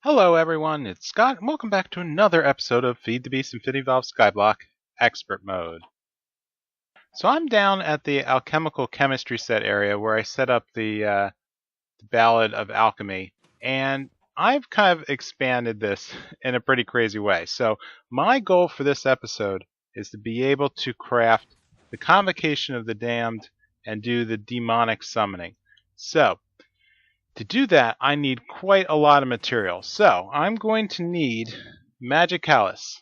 Hello everyone, it's Scott, and welcome back to another episode of Feed the Beast Infinity Valve Skyblock Expert Mode. So I'm down at the alchemical chemistry set area where I set up the Ballad of Alchemy, and I've kind of expanded this in a pretty crazy way. So my goal for this episode is to be able to craft the Convocation of the Damned and do the demonic summoning. So to do that, I need quite a lot of material. So I'm going to need Magicalis,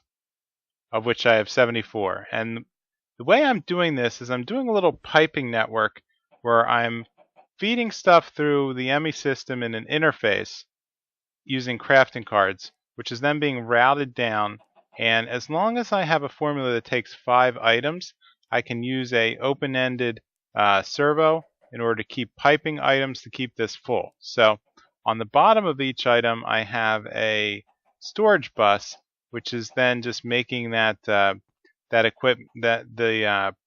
of which I have 74. And the way I'm doing this is I'm doing a little piping network where I'm feeding stuff through the ME system in an interface using crafting cards, which is then being routed down. And as long as I have a formula that takes 5 items, I can use a open-ended servo in order to keep piping items to keep this full. So on the bottom of each item, I have a storage bus, which is then just making that the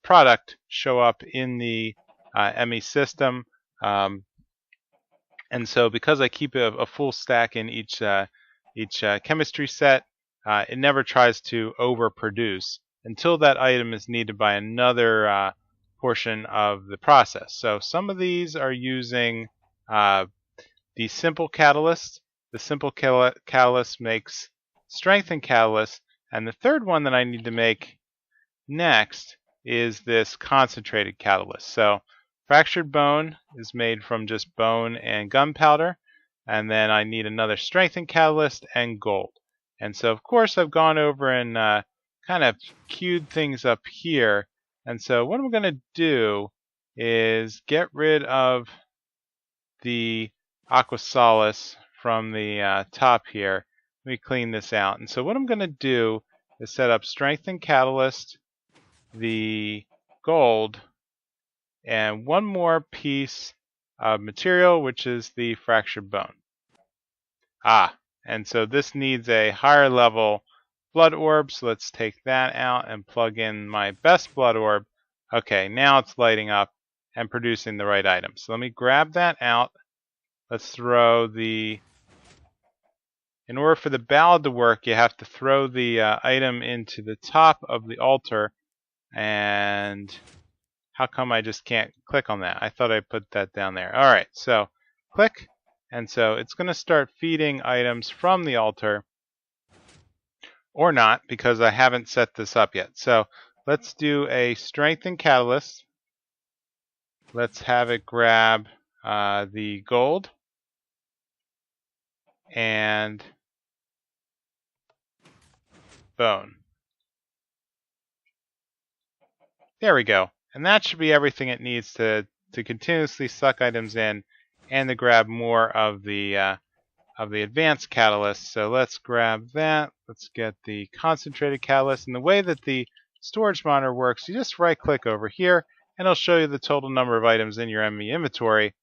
product show up in the ME system. And so because I keep a full stack in each chemistry set, it never tries to overproduce until that item is needed by another portion of the process. So some of these are using the simple catalyst. The simple catalyst makes strengthened catalyst, and the third one that I need to make next is this concentrated catalyst. So fractured bone is made from just bone and gunpowder, and then I need another strengthened catalyst and gold. And so of course I've gone over and kind of queued things up here. And so what I'm going to do is get rid of the aquasalis from the top here. Let me clean this out. And so what I'm going to do is set up strengthened catalyst, the gold, and one more piece of material, which is the fractured bone. And so this needs a higher level blood orb, so let's take that out and plug in my best blood orb. Okay, now it's lighting up and producing the right item. So let me grab that out. Let's throw the... In order for the ballad to work, you have to throw the item into the top of the altar. And how come I just can't click on that? I thought I put that down there. Alright, so click. And so it's going to start feeding items from the altar. Or not, because I haven't set this up yet. So let's do a strengthened catalyst. Let's have it grab the gold. And bone. There we go. And that should be everything it needs to continuously suck items in and to grab more of the advanced catalyst. So let's grab that. Let's get the concentrated catalyst. And the way that the storage monitor works, you just right click over here and it'll show you the total number of items in your ME inventory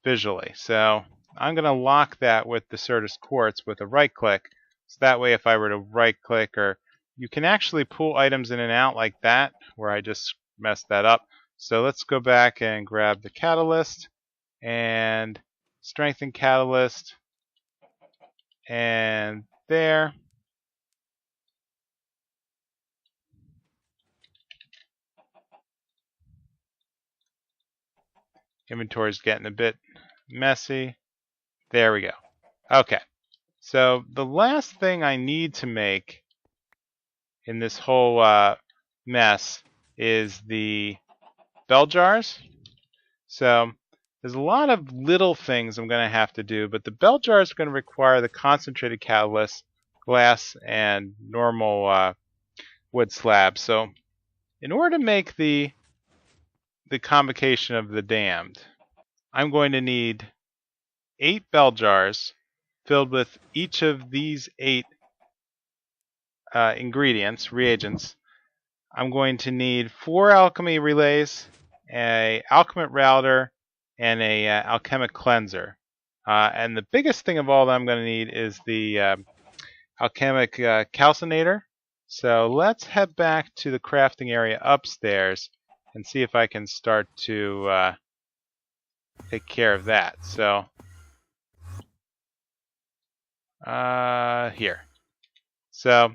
visually. So I'm going to lock that with the Certus Quartz with a right click. So that way if I were to right click, or you can actually pull items in and out like that, where I just messed that up. So let's go back and grab the catalyst and strengthen catalyst. And there. Inventory's getting a bit messy. There we go. Okay. So the last thing I need to make in this whole mess is the BellJars. So there's a lot of little things I'm going to have to do, but the BellJars are going to require the concentrated catalyst, glass, and normal wood slabs. So in order to make the Convocation of the Damned, I'm going to need 8 BellJars filled with each of these 8 ingredients, reagents. I'm going to need 4 alchemy relays, a alchemist router, and a alchemic cleanser. And the biggest thing of all that I'm going to need is the alchemic calcinator. So let's head back to the crafting area upstairs and see if I can start to take care of that. So here. So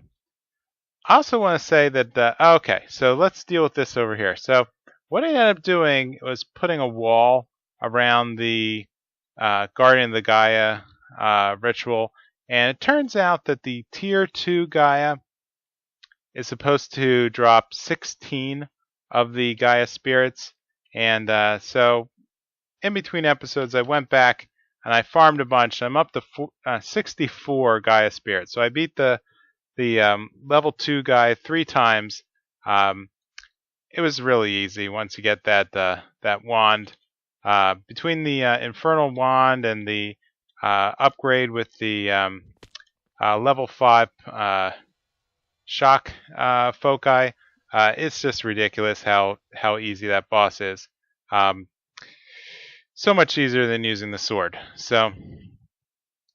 I also want to say that, okay, so let's deal with this over here. So what I ended up doing was putting a wall around the Guardian of the Gaia ritual, and it turns out that the Tier 2 Gaia is supposed to drop 16 of the Gaia spirits, and so in between episodes I went back and I farmed a bunch. I'm up to 64 Gaia spirits, so I beat the level 2 guy 3 times. It was really easy once you get that wand. Between the Infernal Wand and the upgrade with the level 5 Shock Foci, it's just ridiculous how easy that boss is. So much easier than using the sword. So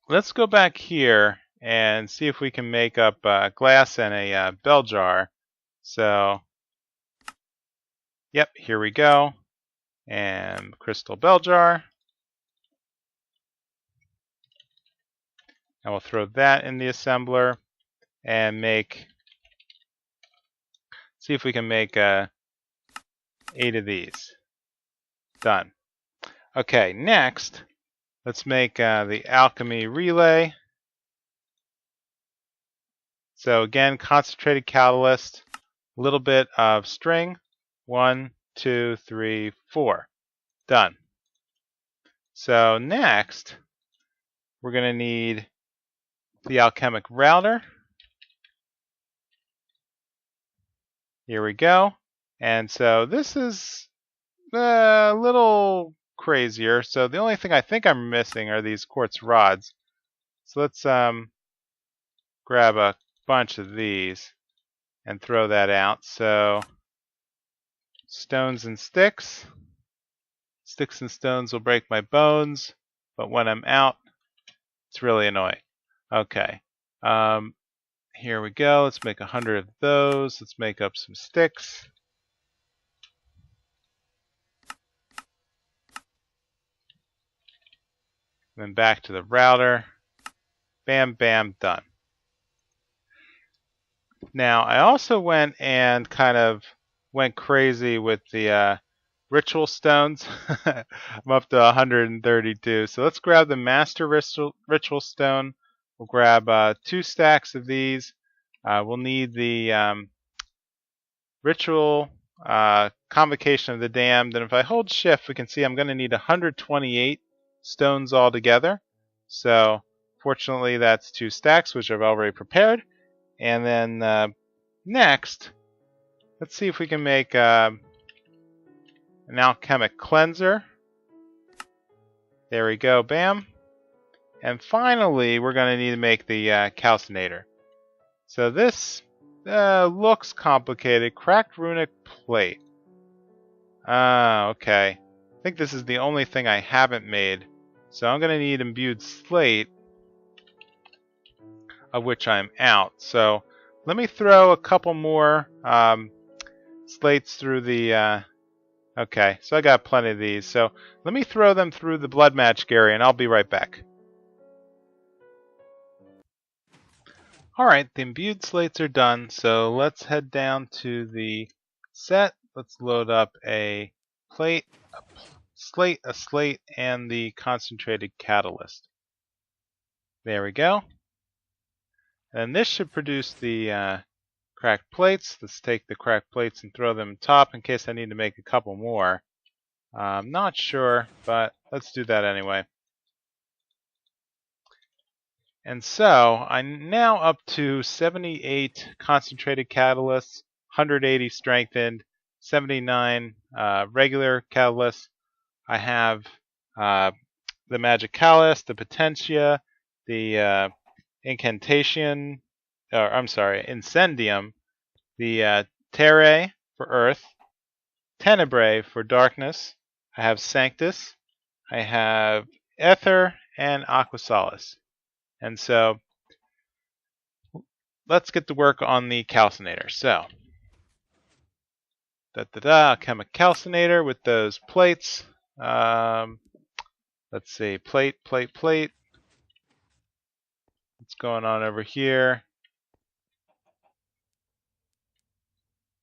let's go back here and see if we can make up glass and a bell jar. So, yep, here we go. And crystal bell jar. And we'll throw that in the assembler and see if we can make 8 of these. Done. Okay, next, let's make the alchemy relay. So again, concentrated catalyst, a little bit of string. 1, 2, 3, 4. Done. So next, we're going to need the alchemic router. Here we go. And so this is a little crazier. So the only thing I think I'm missing are these quartz rods. So let's grab a bunch of these and throw that out. So stones and sticks. Sticks and stones will break my bones, but when I'm out, it's really annoying. Okay. Here we go. Let's make 100 of those. Let's make up some sticks. Then back to the router. Bam, bam, done. Now, I also went and kind of went crazy with the ritual stones. I'm up to 132. So let's grab the master ritual stone. We'll grab 2 stacks of these. We'll need the ritual convocation of the damned. And if I hold shift, we can see I'm going to need 128 stones altogether. So fortunately, that's 2 stacks, which I've already prepared. And then next, let's see if we can make an alchemic cleanser. There we go, bam. And finally, we're going to need to make the calcinator. So this looks complicated. Cracked runic plate. Okay. I think this is the only thing I haven't made. So I'm going to need imbued slate, of which I'm out. So let me throw a couple more slates through the... okay, so I got plenty of these. So let me throw them through the blood magic area, and I'll be right back. Alright, the imbued slates are done, so let's head down to the set. Let's load up a plate, a slate, and the concentrated catalyst. There we go. And this should produce the cracked plates. Let's take the cracked plates and throw them on top in case I need to make a couple more. I'm not sure, but let's do that anyway. And so I'm now up to 78 concentrated catalysts, 180 strengthened, 79 regular catalysts. I have the magic catalyst, the potentia, the incantation, or I'm sorry, incendium, the terrae for earth, tenebrae for darkness. I have sanctus, I have ether, and aquasalis. And so let's get to work on the calcinator. So alchemic calcinator with those plates. Let's see, plate. Let's what's going on over here.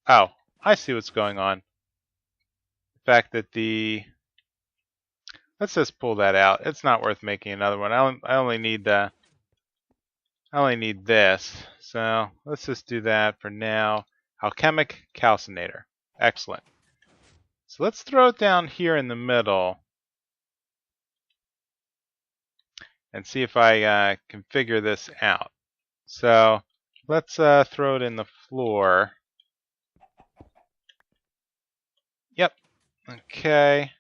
Oh, I see what's going on. The fact that let's just pull that out. It's not worth making another one. I only need this. So let's just do that for now. Alchemic calcinator. Excellent. So let's throw it down here in the middle and see if I can figure this out. So let's throw it in the floor. Yep. Okay.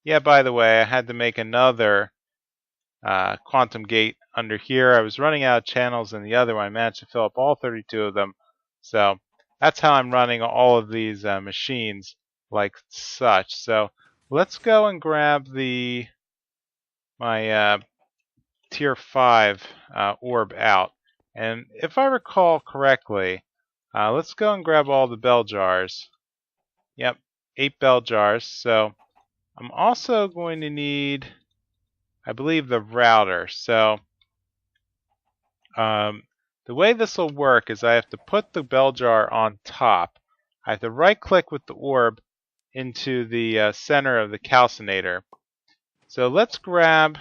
Yeah, by the way, I had to make another quantum gate under here. I was running out of channels in the other one. I managed to fill up all 32 of them. So that's how I'm running all of these machines like such. So let's go and grab my tier 5 orb out. And if I recall correctly, let's go and grab all the BellJars. Yep, 8 BellJars. So I'm also going to need, I believe, the router. So the way this will work is I have to put the BellJar on top. I have to right-click with the orb into the center of the calcinator. So let's grab,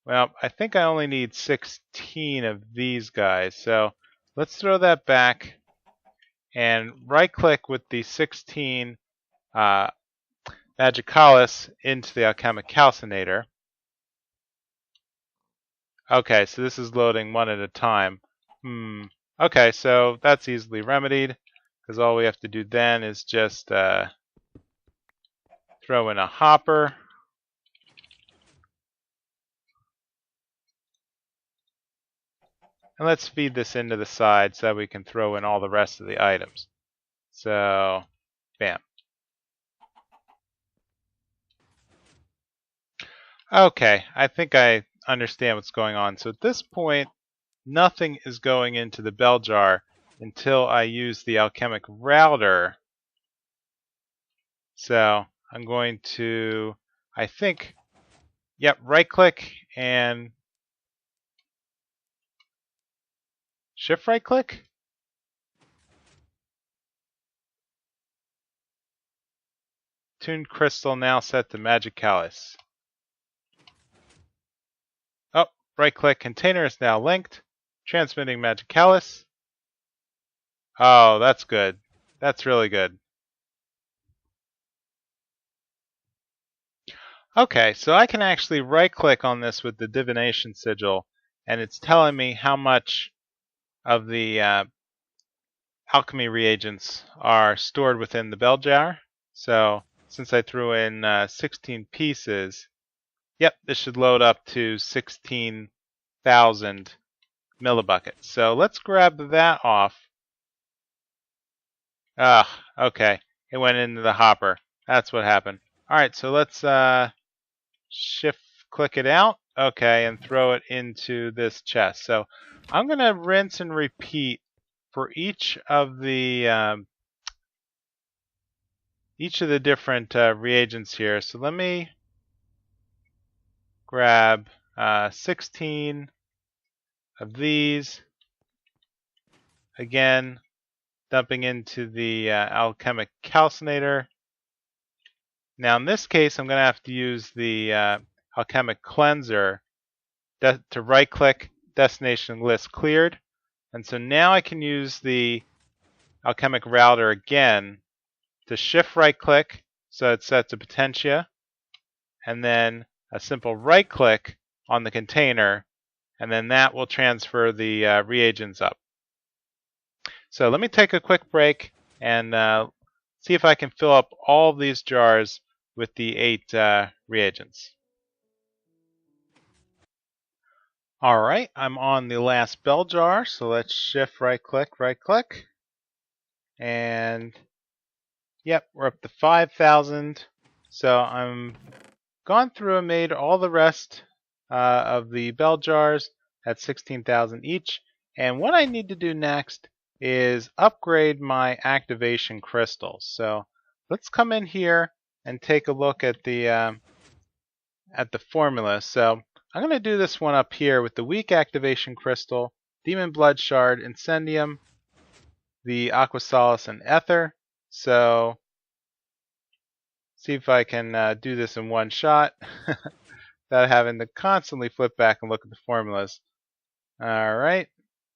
well, I think I only need 16 of these guys. So let's throw that back and right-click with the 16 Magicalis into the alchemic calcinator. Okay, so this is loading one at a time. Okay, so that's easily remedied, because all we have to do then is just throw in a hopper. And let's feed this into the side so that we can throw in all the rest of the items. So, bam. Okay, I think I understand what's going on. So at this point, nothing is going into the BellJar until I use the alchemic router. So I'm going to, I think, yep, right-click and shift right-click? Tuned crystal now set to Magicalis. Oh, right-click, container is now linked. Transmitting Magicalis. Oh, that's good. That's really good. Okay, so I can actually right-click on this with the divination sigil, and it's telling me how much of the alchemy reagents are stored within the BellJar. So since I threw in 16 pieces, yep, this should load up to 16,000 millibuckets. So let's grab that off. Okay, it went into the hopper. That's what happened. All right, so let's shift click it out. Okay, and throw it into this chest. So I'm going to rinse and repeat for each of the different reagents here. So let me grab 16 of these. Again, dumping into the alchemic calcinator. Now in this case, I'm going to have to use the alchemic cleanser to right-click, destination list cleared. And so now I can use the alchemic router again to shift right-click so it's set to potentia, and then a simple right-click on the container, and then that will transfer the reagents up. So let me take a quick break and see if I can fill up all of these jars with the 8 reagents. Alright, I'm on the last BellJar, so let's shift right-click, and yep, we're up to 5,000. So I'm gone through and made all the rest of the BellJars at 16,000 each. And what I need to do next is upgrade my activation crystals. So let's come in here and take a look at the formula. So I'm going to do this one up here with the weak activation crystal, demon blood shard, incendium, the aqua solace, and ether. So see if I can do this in one shot without having to constantly flip back and look at the formulas. Alright,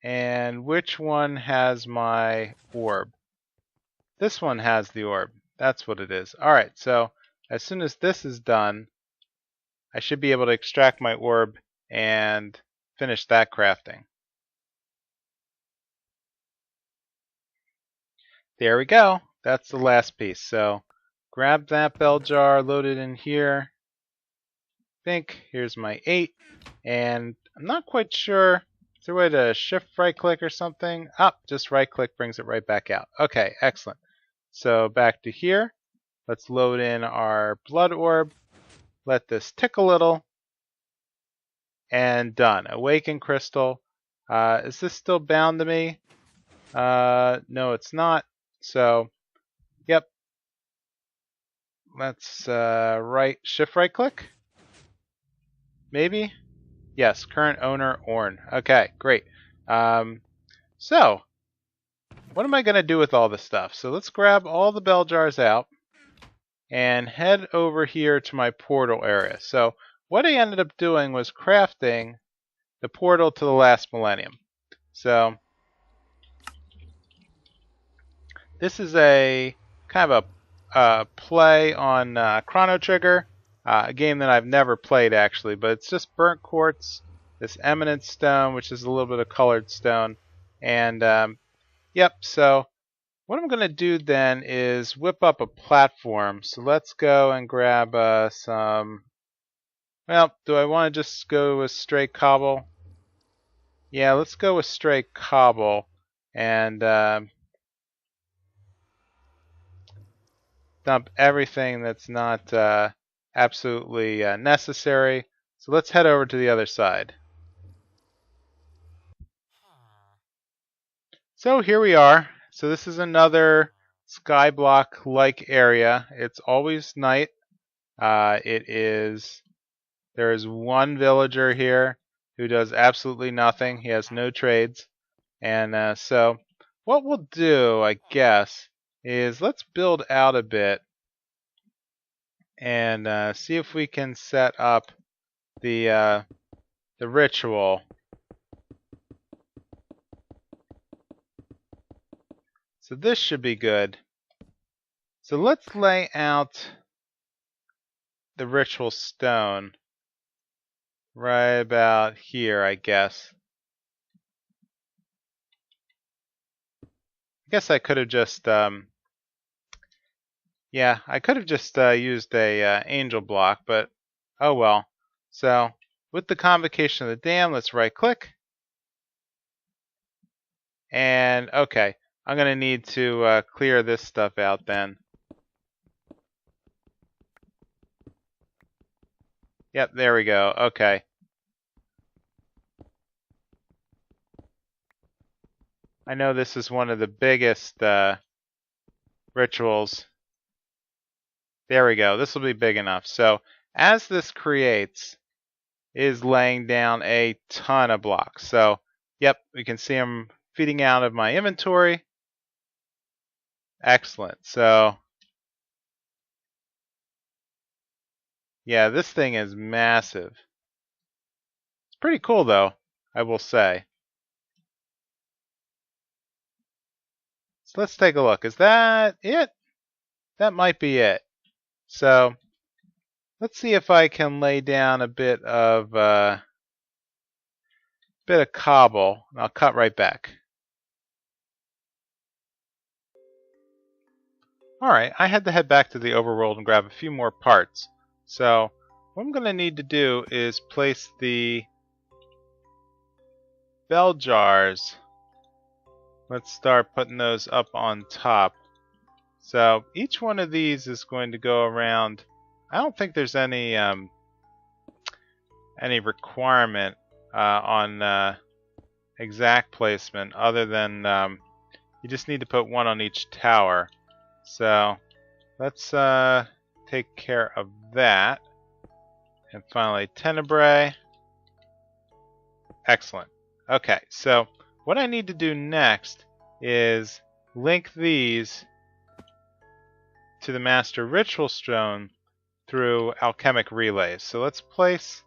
and which one has my orb? This one has the orb. That's what it is. Alright, so as soon as this is done, I should be able to extract my orb and finish that crafting. There we go. That's the last piece. So grab that bell jar, load it in here. I think here's my 8, and I'm not quite sure. Is there a way to shift right click or something? Just right click brings it right back out. Okay, excellent. So back to here. Let's load in our blood orb. Let this tick a little. And done. Awaken crystal. Is this still bound to me? No, it's not. So, yep. Let's shift right click. Maybe? Yes, current owner Orn. Okay, great. So, what am I going to do with all this stuff? So let's grab all the bell jars out and head over here to my portal area. So what I ended up doing was crafting the portal to the last millennium. So this is a kind of a play on Chrono Trigger, a game that I've never played actually, but it's just burnt quartz, this eminent stone, which is a little bit of colored stone, and yep. So what I'm going to do then is whip up a platform. So let's go and grab some. Well, do I want to just go with straight cobble? Yeah, let's go with straight cobble and dump everything that's not absolutely necessary. So let's head over to the other side. So here we are. So this is another Skyblock-like area. It's always night. There is one villager here who does absolutely nothing. He has no trades. And so what we'll do, I guess, is let's build out a bit and see if we can set up the ritual. So this should be good. So let's lay out the ritual stone right about here, I guess. I guess I could have just, yeah, I could have just used a angel block, but oh well. So with the Convocation of the Dam, let's right click. And okay, I'm going to need to clear this stuff out then. Yep, there we go. Okay. I know this is one of the biggest rituals. There we go. This will be big enough. So as this creates, it is laying down a ton of blocks. So yep, we can see them feeding out of my inventory. Excellent. So yeah, this thing is massive. It's pretty cool though, I will say. So let's take a look. Is that it? That might be it. So let's see if I can lay down a bit of cobble. And I'll cut right back. Alright, I had to head back to the overworld and grab a few more parts. So what I'm going to need to do is place the BellJars. Let's start putting those up on top. So each one of these is going to go around. I don't think there's any requirement on exact placement other than you just need to put one on each tower. So let's take care of that. And finally, Tenebrae. Excellent. Okay, so what I need to do next is link these to the Master Ritual Stone through alchemic relays. So let's place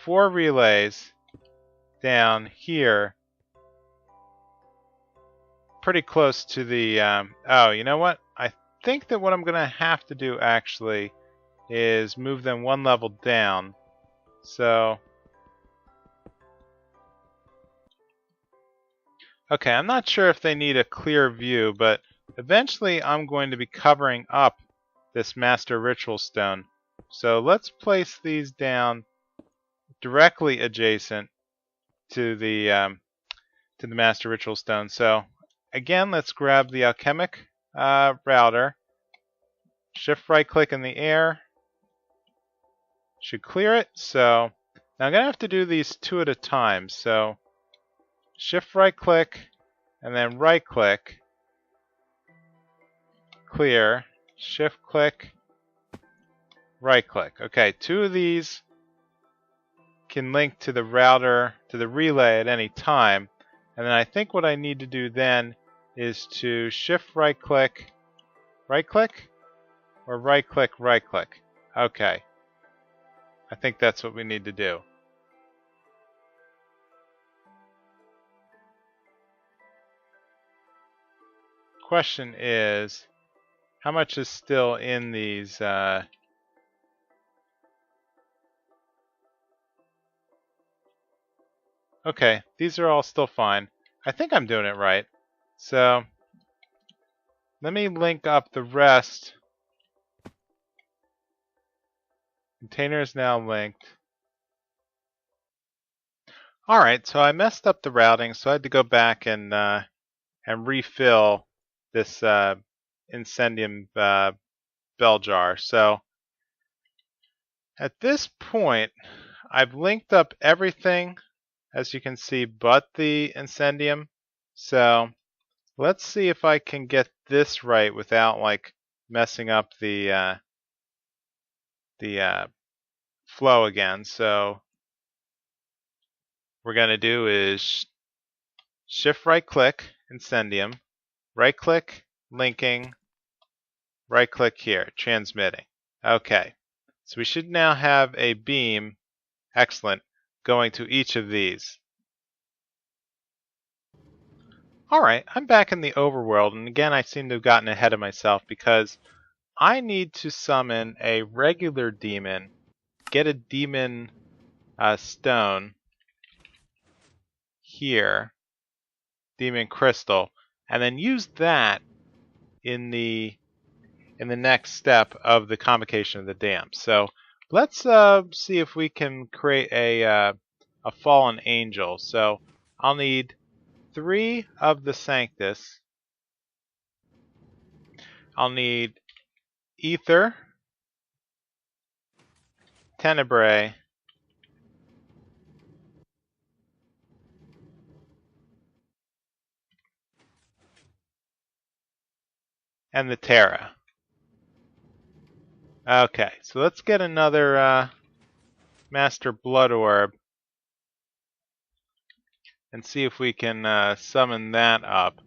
4 relays down here pretty close to the... oh, you know what? I think that what I'm going to have to do actually is move them 1 level down. So... okay, I'm not sure if they need a clear view, but eventually I'm going to be covering up this Master Ritual Stone. So let's place these down directly adjacent to the Master Ritual Stone. So again, let's grab the alchemic router, shift right click in the air, should clear it. So now I'm going to have to do these 2 at a time. So shift right click and then right click, clear, shift click, right click. Okay, 2 of these can link to the router, to the relay at any time. And then I think what I need to do then is to shift right click, or right click, right click. Okay. I think that's what we need to do. Question is, how much is still in these okay, these are all still fine. I think I'm doing it right. So let me link up the rest. Container is now linked. Alright, so I messed up the routing, so I had to go back and refill this Incendium bell jar. So at this point, I've linked up everything, as you can see, but the Incendium. So let's see if I can get this right without like messing up the flow again. So what we're going to do is shift right click Incendium, right click linking, right click here, transmitting. Okay, so we should now have a beam, excellent, going to each of these. Alright, I'm back in the overworld, and again I seem to have gotten ahead of myself because I need to summon a regular demon, get a demon stone here, demon crystal, and then use that in the next step of the Convocation of the Damned. So let's see if we can create a fallen angel. So I'll need 3 of the Sanctus. I'll need Ether, Tenebrae, and the Terra. Okay, so let's get another Master Blood Orb and see if we can summon that up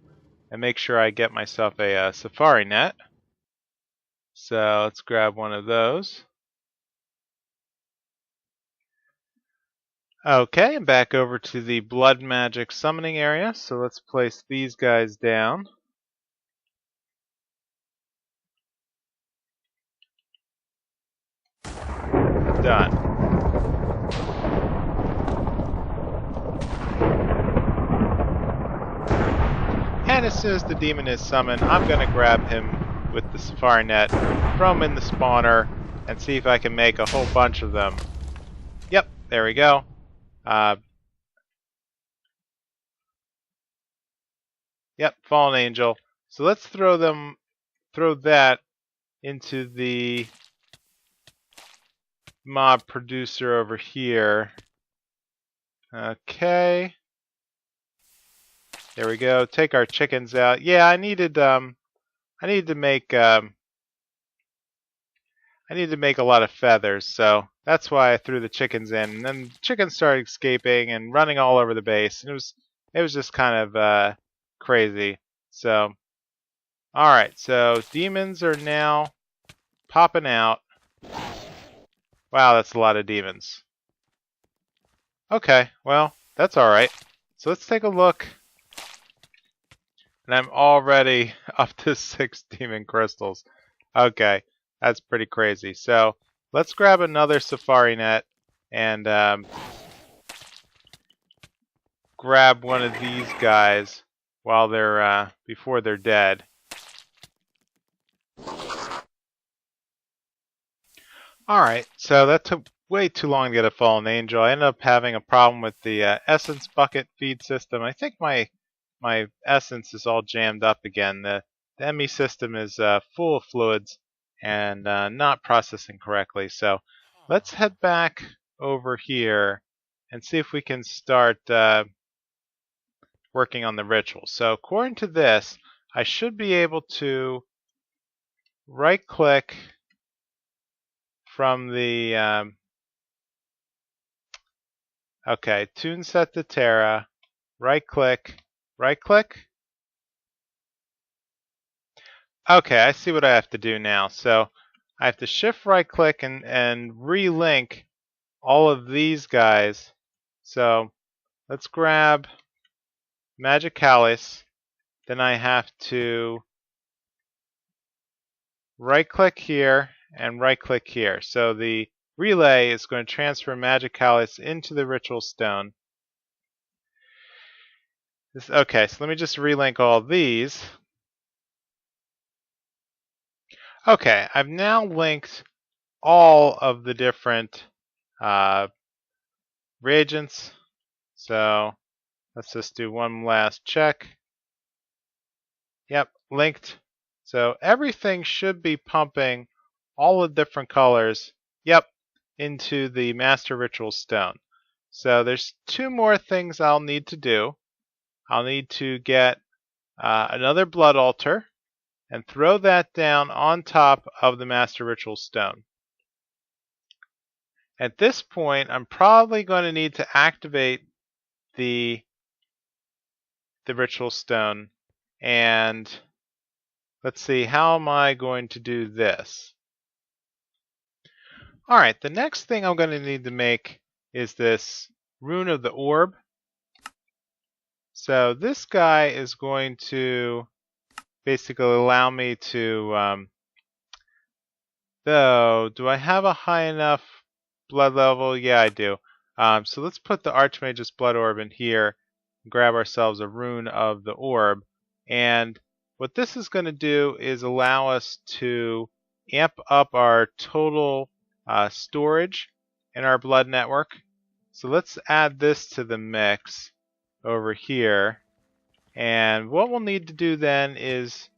and make sure I get myself a Safari Net. So let's grab one of those. Okay, and back over to the Blood Magic summoning area. So let's place these guys down. Done. And as soon as the demon is summoned, I'm going to grab him with the Safari Net, throw him in the spawner, and see if I can make a whole bunch of them. Yep, there we go. Yep, Fallen Angel. So let's throw that into the mob producer over here. Okay. There we go. Take our chickens out. Yeah, I needed to make a lot of feathers, so That's why I threw the chickens in. And then the chickens started escaping and running all over the base. And it was just kind of crazy. So, alright, so demons are now popping out. Wow, that's a lot of demons. Okay, well, that's alright. So let's take a look. And I'm already up to 6 demon crystals. Okay, that's pretty crazy. So let's grab another safari net and grab one of these guys while they're before they're dead. Alright, so that took way too long to get a fallen angel. I ended up having a problem with the essence bucket feed system. I think my essence is all jammed up again. The ME system is full of fluids and not processing correctly. So let's head back over here and see if we can start working on the ritual. So according to this, I should be able to right click from the okay, tune set to Terra, right click. Okay, I see what I have to do now. So I have to shift right click and relink all of these guys. So let's grab Magicalis. Then I have to right click here and right click here. So the relay is going to transfer Magicalis into the ritual stone. Okay, so let me just relink all these. Okay, I've now linked all of the different reagents. So let's just do one last check. Yep, linked. So everything should be pumping all the different colors, yep, into the Master Ritual Stone. So there's 2 more things I'll need to do. I'll need to get another blood altar and throw that down on top of the Master Ritual Stone. At this point, I'm probably going to need to activate the Ritual Stone. And let's see, how am I going to do this? Alright, the next thing I'm going to need to make is this Rune of the Orb. So this guy is going to basically allow me to, though, do I have a high enough blood level? Yeah, I do. So let's put the Archmage's Blood Orb in here, and grab ourselves a Rune of the Orb. And what this is going to do is allow us to amp up our total storage in our blood network. So let's add this to the mix over here. And what we'll need to do then is,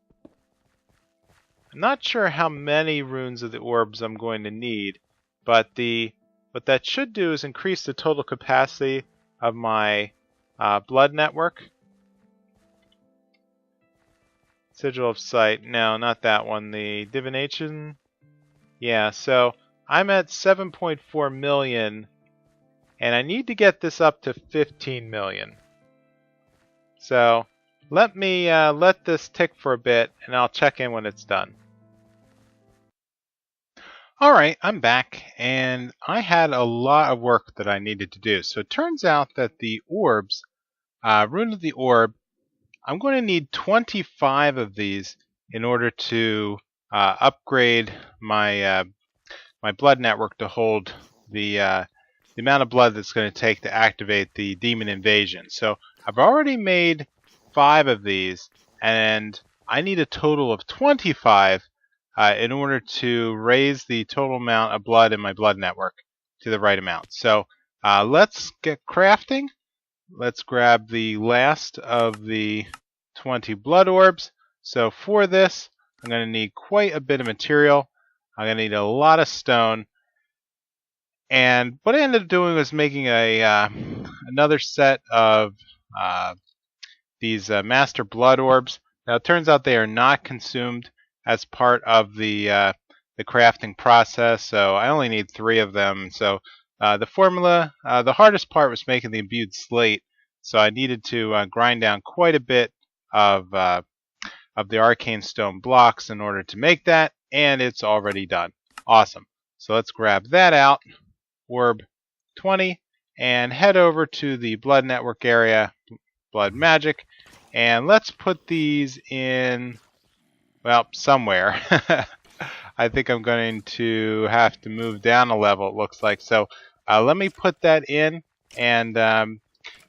I'm not sure how many runes of the orbs I'm going to need, but what that should do is increase the total capacity of my blood network. Sigil of Sight, no, not that one. The Divination, yeah, so I'm at 7.4 million, and I need to get this up to 15 million. So let me let this tick for a bit, and I'll check in when it's done. Alright, I'm back, and I had a lot of work that I needed to do. So it turns out that the orbs, Rune of the Orb, I'm going to need 25 of these in order to upgrade my my blood network to hold the amount of blood that's going to take to activate the demon invasion. So I've already made 5 of these, and I need a total of 25 in order to raise the total amount of blood in my blood network to the right amount. So let's get crafting. Let's grab the last of the 20 blood orbs. So for this, I'm going to need quite a bit of material. I'm going to need a lot of stone. And what I ended up doing was making another set of these master blood orbs. Now it turns out they are not consumed as part of the the crafting process, so I only need 3 of them. So the formula, the hardest part was making the imbued slate, so I needed to grind down quite a bit of the arcane stone blocks in order to make that, and it's already done. Awesome. So let's grab that out, orb 20, and head over to the blood network area, blood magic, and let's put these in, well, somewhere. I think I'm going to have to move down a level, it looks like. So let me put that in, and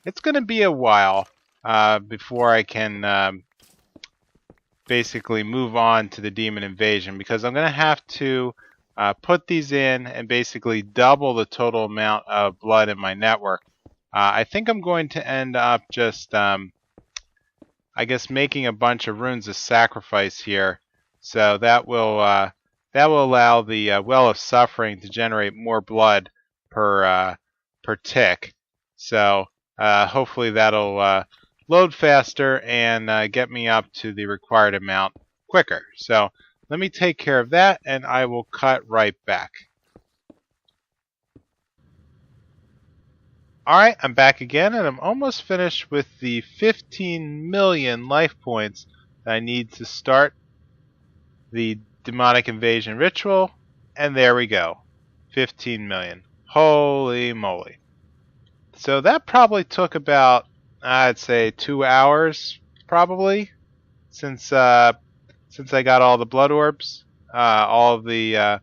it's going to be a while before I can basically move on to the demon invasion, because I'm going to have to put these in and basically double the total amount of blood in my network. I think I'm going to end up just, I guess, making a bunch of runes of sacrifice here, so that will allow the well of suffering to generate more blood per tick. So hopefully that'll load faster and get me up to the required amount quicker. So let me take care of that, and I will cut right back. Alright, I'm back again, and I'm almost finished with the 15 million life points that I need to start the demonic invasion ritual, and there we go. 15 million. Holy moly. So that probably took about, I'd say, 2 hours, probably, since I got all the blood orbs, all of the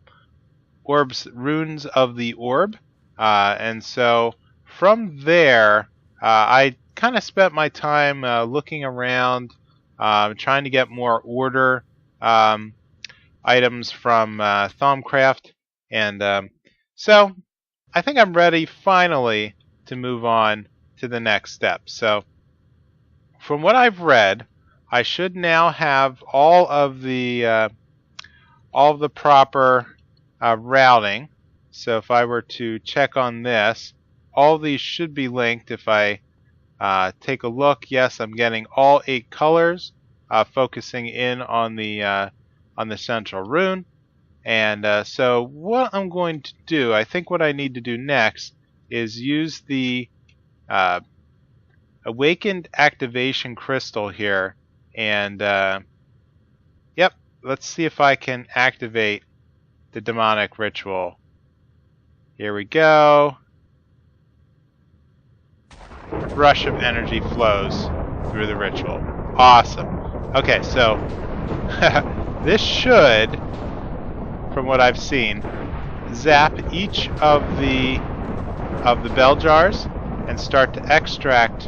orbs, runes of the orb, and so from there, I kind of spent my time looking around, trying to get more order items from Thaumcraft, and so I think I'm ready finally to move on to the next step. So from what I've read, I should now have all of the proper routing. So if I were to check on this, all these should be linked. If I take a look, yes, I'm getting all 8 colors, focusing in on the central rune. And so what I'm going to do, I think what I need to do next is use the awakened activation crystal here, and yep, let's see if I can activate the demonic ritual. Here we go. Rush of energy flows through the ritual. Awesome. Okay, so this should, from what I've seen, zap each of the BellJars and start to extract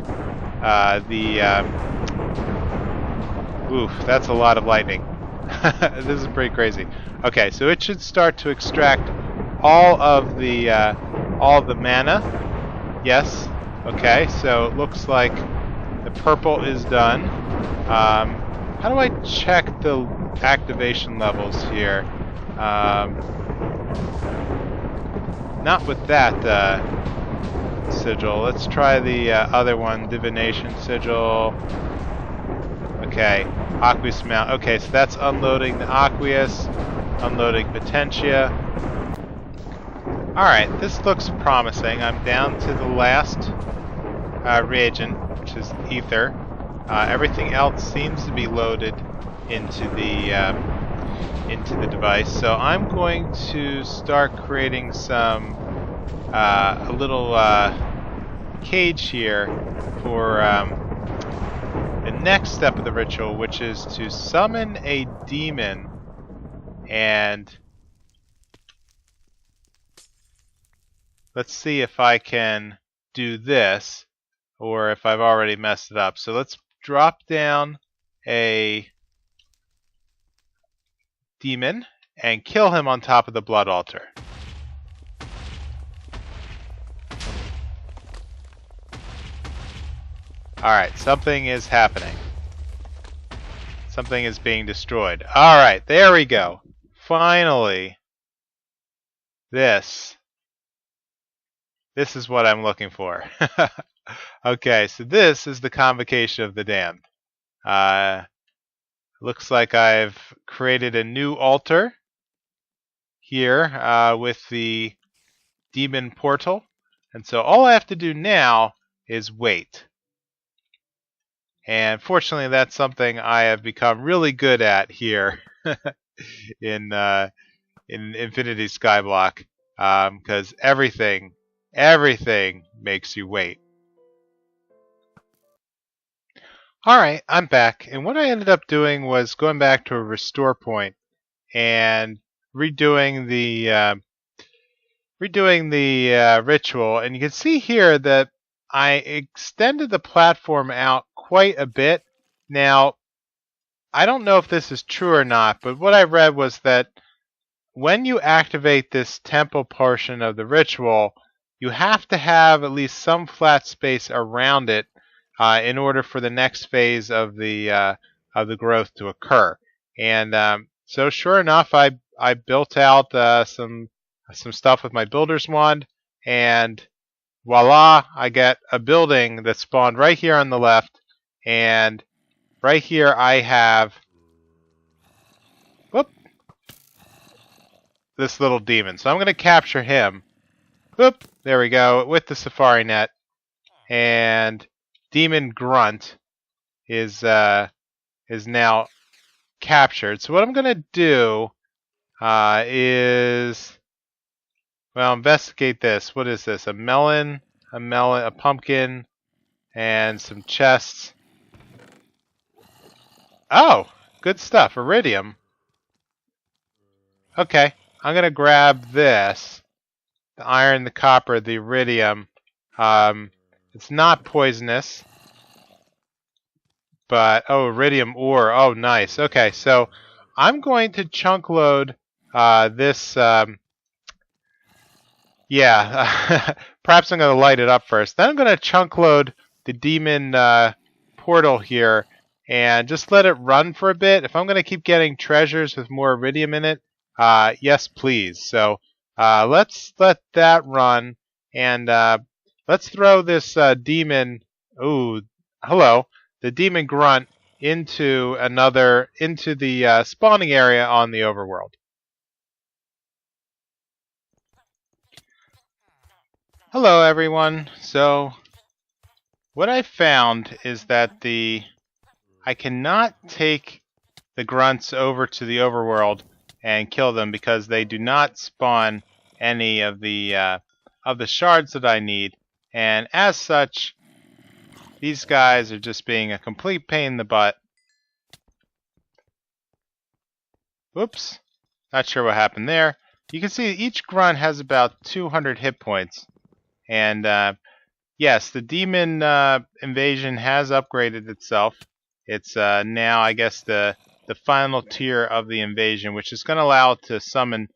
oof, that's a lot of lightning. This is pretty crazy. Okay, so it should start to extract all of the mana. Yes. Okay, so it looks like the purple is done. How do I check the activation levels here? Not with that sigil. Let's try the other one, divination sigil. Okay, aqueous mount. Okay, so that's unloading the aqueous, unloading potentia. Alright, this looks promising. I'm down to the last reagent, which is ether. Everything else seems to be loaded into the device. So I'm going to start creating some a little cage here for the next step of the ritual, which is to summon a demon. And let's see if I can do this, or if I've already messed it up. So let's drop down a demon and kill him on top of the blood altar. Alright, something is happening. Something is being destroyed. Alright, there we go. Finally. This is what I'm looking for. Okay, so this is the Convocation of the Damned. Looks like I've created a new altar. here with the demon portal. And so all I have to do now is wait. And fortunately, that's something I have become really good at here in Infinity Skyblock, because everything makes you wait. Alright, I'm back, and what I ended up doing was going back to a restore point and redoing the ritual, and you can see here that I extended the platform out quite a bit. Now, I don't know if this is true or not, but what I read was that when you activate this temple portion of the ritual, you have to have at least some flat space around it in order for the next phase of the growth to occur. And so, sure enough, I built out some stuff with my builder's wand, and voila! I get a building that spawned right here on the left, and right here I have this little demon. So I'm going to capture him. Boop! There we go, with the safari net. And Demon Grunt is now captured. So what I'm going to do is, well, investigate this. What is this? A melon, a pumpkin, and some chests. Oh, good stuff. Iridium. Okay, I'm going to grab this. The iron, the copper, the iridium. It's not poisonous. But, oh, iridium ore. Oh, nice. Okay, so I'm going to chunk load this. Yeah, perhaps I'm going to light it up first. Then I'm going to chunk load the demon portal here and just let it run for a bit. If I'm going to keep getting treasures with more iridium in it, yes, please. So let's let that run, and let's throw this demon. Ooh, hello. The demon grunt into the spawning area on the overworld. Hello everyone. So what I found is that I cannot take the grunts over to the overworld and kill them because they do not spawn any of the shards that I need, and as such these guys are just being a complete pain in the butt. Whoops. Not sure what happened there. You can see each grunt has about 200 hit points. And yes, the demon invasion has upgraded itself. It's now, I guess, the final tier of the invasion, which is going to allow it to summon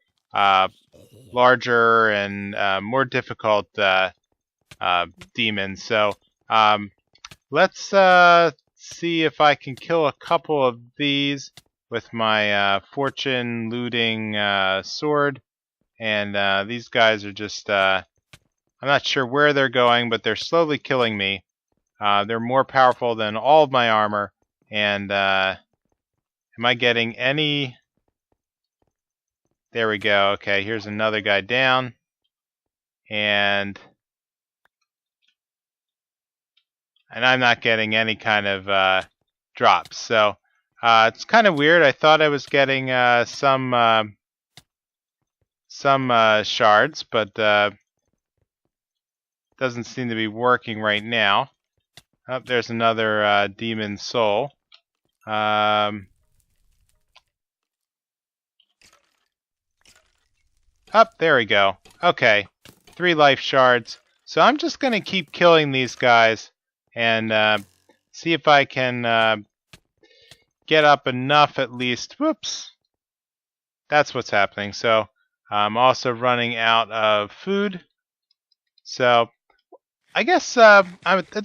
larger and more difficult demons. So let's see if I can kill a couple of these with my fortune looting sword. And these guys are just, I'm not sure where they're going, but they're slowly killing me. They're more powerful than all of my armor. And am I getting any? There we go. Okay, here's another guy down. And I'm not getting any kind of drops. So it's kind of weird. I thought I was getting some shards, but doesn't seem to be working right now. Oh, there's another demon soul. Oh, there we go. Okay, 3 life shards. So I'm just going to keep killing these guys and see if I can get up enough at least. Whoops. That's what's happening. So I'm also running out of food. So I guess at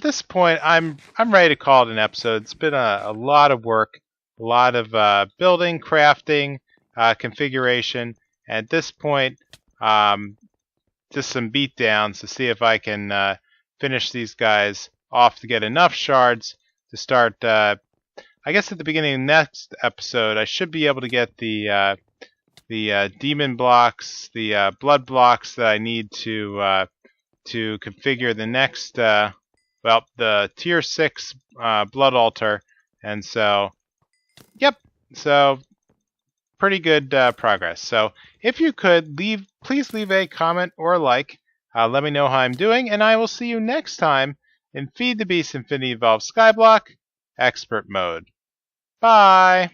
this point I'm ready to call it an episode. It's been a lot of work, a lot of building, crafting, configuration. At this point, just some beatdowns to see if I can finish these guys off to get enough shards to start. I guess at the beginning of the next episode, I should be able to get the demon blocks, the blood blocks that I need to configure the next, the tier 6 blood altar. And so, yep, so pretty good progress. So if you could, please leave a comment or a like. Let me know how I'm doing, and I will see you next time in Feed the Beast Infinity Evolved Skyblock Expert Mode. Bye!